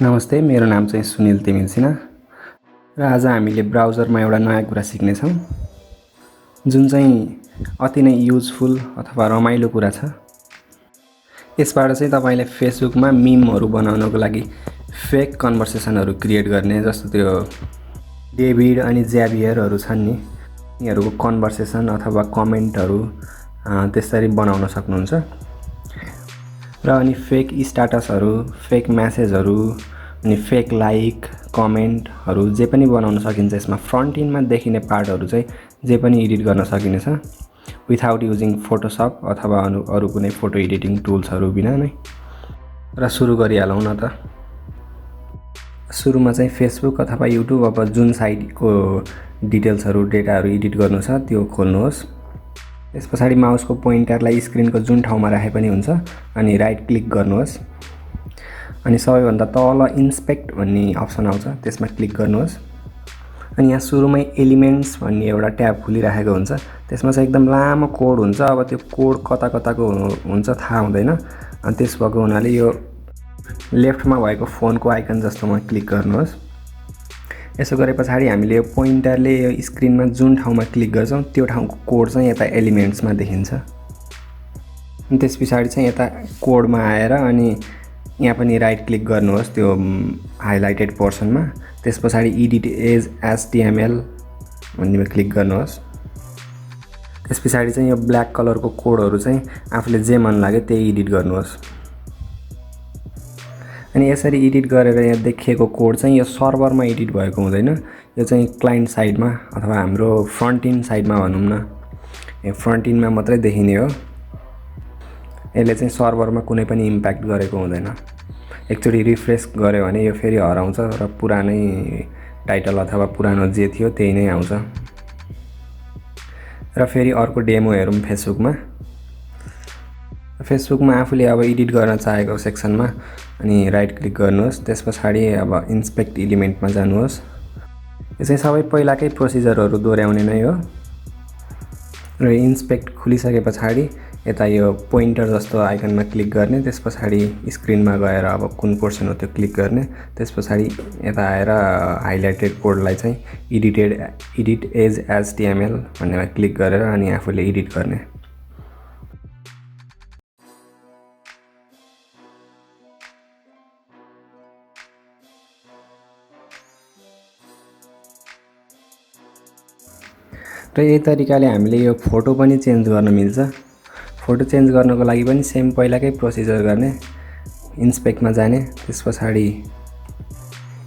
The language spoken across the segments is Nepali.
नमस्ते, मेरो नाम चाहिँ सुनिल तिमिल सिन्हा र आज हामीले ब्राउजरमा एउटा नयाँ कुरा सिक्नेछौँ जुन चाहिँ अति नै युजफुल अथवा रमाइलो कुरा छ। यसबाट चाहिँ तपाईले फेसबुकमा मिमहरू बनाउनको लागि फेक कन्भर्सेसनहरू क्रिएट गर्ने, जस्तो त्यो डेभिड अनि ज्याभियरहरू छन् नि, यिनीहरूको कन्भर्सेसन अथवा कमेन्टहरू त्यसरी बनाउन सक्नुहुन्छ। र अनि फेक स्ट्याटसहरू, फेक मेसेजहरू अनि फेक लाइक कमेन्टहरू जे पनि बनाउन सकिन्छ। यसमा फ्रन्ट इन्डमा देखिने पार्टहरू चाहिँ जे पनि एडिट गर्न सकिनेछ विथआउट युजिङ फोटोसप अथवा अरू कुनै फोटो एडिटिङ टुल्सहरू बिना नै। र सुरु गरिहालौँ न त। सुरुमा चाहिँ फेसबुक अथवा युट्युब अब जुन साइटको डिटेल्सहरू डेटाहरू एडिट गर्नु छ त्यो खोल्नुहोस्। त्यस पछाडि माउसको पोइन्टरलाई स्क्रिनको जुन ठाउँमा राखे पनि हुन्छ अनि राइट क्लिक गर्नुहोस्। अनि सबैभन्दा तल इन्स्पेक्ट भन्ने अप्सन आउँछ, त्यसमा क्लिक गर्नुहोस्। अनि यहाँ सुरुमै एलिमेन्ट्स भन्ने एउटा ट्याब खुलिराखेको हुन्छ, त्यसमा चाहिँ एकदम लामो कोड हुन्छ। अब त्यो कोड कता कताको हुन्छ थाहा हुँदैन। अनि त्यस भएको हुनाले यो लेफ्टमा भएको फोनको आइकन जस्तोमा क्लिक गर्नुहोस्। यसो गरे पछाडि हामीले यो पोइन्टरले यो स्क्रिनमा जुन ठाउँमा क्लिक गर्छौँ त्यो ठाउँको कोड चाहिँ यता एलिमेन्ट्समा देखिन्छ। अनि त्यस पछाडि चाहिँ यता कोडमा आएर अनि यहाँ पनि राइट क्लिक गर्नुहोस् त्यो हाइलाइटेड पोर्सनमा। त्यस पछाडि एडिट एज एचटीएमएल भन्नेमा क्लिक गर्नुहोस्। त्यस पछाडि चाहिँ यो ब्ल्याक कलरको कोडहरू चाहिँ आफूले जे मन लाग्यो त्यही एडिट गर्नुहोस्। अनि यसरी एडिट गरेर यहाँ देखिएको कोड चाहिँ यो सर्भरमा एडिट भएको हुँदैन, यो चाहिँ क्लाइन्ट साइडमा अथवा हाम्रो फ्रन्ट इन्ड साइडमा भनौँ न, यो फ्रन्ट इन्डमा मात्रै देखिने हो। यसले चाहिँ सर्भरमा कुनै पनि इम्प्याक्ट गरेको हुँदैन। एकचोटि रिफ्रेस गर्यो भने यो फेरि हराउँछ र पुरानै टाइटल अथवा पुरानो जे थियो त्यही नै आउँछ। र फेरि अर्को डेमो हेरौँ फेसबुकमा। फेसबुकमा आफूले अब एडिट गर्न चाहेको सेक्सनमा अनि राइट क्लिक गर्नुहोस्। त्यस पछाडि अब इन्स्पेक्ट एलिमेन्टमा जानुहोस्। यो चाहिँ सबै पहिलाकै प्रोसिजरहरू दोहोऱ्याउने नै हो। र इन्स्पेक्ट खुलिसके पछाडि यता यो पोइन्टर जस्तो आइकनमा क्लिक गर्ने, त्यस पछाडि स्क्रिनमा गएर अब कुन पोर्सन हो त्यो क्लिक गर्ने, त्यस पछाडि यता आएर हाइलाइटेड कोडलाई चाहिँ एडिट एज एचटीएमएल भन्नेमा क्लिक गरेर अनि आफूले एडिट गर्ने। र यही तरिकाले हामीले यो फोटो पनि चेन्ज गर्न मिल्छ। फोटो चेन्ज गर्नको लागि पनि सेम पहिलाकै प्रोसिजर गर्ने, इन्स्पेक्टमा जाने, त्यस पछाडि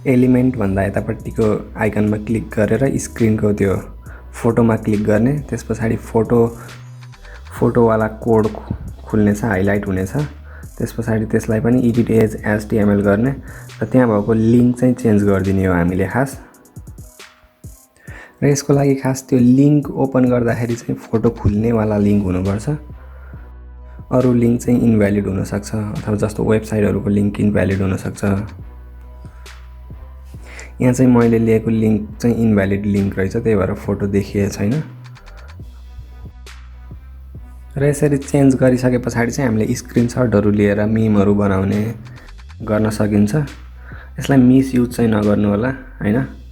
एलिमेन्ट भन्दा यतापट्टिको आइकनमा क्लिक गरेर स्क्रिनको त्यो फोटोमा क्लिक गर्ने, त्यस पछाडि फोटोवाला कोड खुल्नेछ, हाइलाइट हुनेछ। त्यस पछाडि त्यसलाई पनि एडिट एज एचटीएमएल गर्ने र त्यहाँ भएको लिङ्क चाहिँ चेन्ज गरिदिने हो हामीले खास। र यसको लागि खास त्यो लिङ्क ओपन गर्दाखेरि चाहिँ फोटो खुल्नेवाला लिङ्क हुनुपर्छ। अरू लिङ्क चाहिँ इनभ्यालिड हुनसक्छ अथवा जस्तो वेबसाइटहरूको लिङ्क इनभ्यालिड हुनसक्छ। यहाँ चाहिँ मैले लिएको लिङ्क चाहिँ इनभ्यालिड लिङ्क रहेछ, त्यही भएर फोटो देखिएको छैन। र यसरी चेन्ज गरिसके पछाडि चाहिँ हामीले स्क्रिनसटहरू लिएर मिमहरू बनाउने गर्न सकिन्छ। यसलाई मिसयुज चाहिँ नगर्नु होला हैन।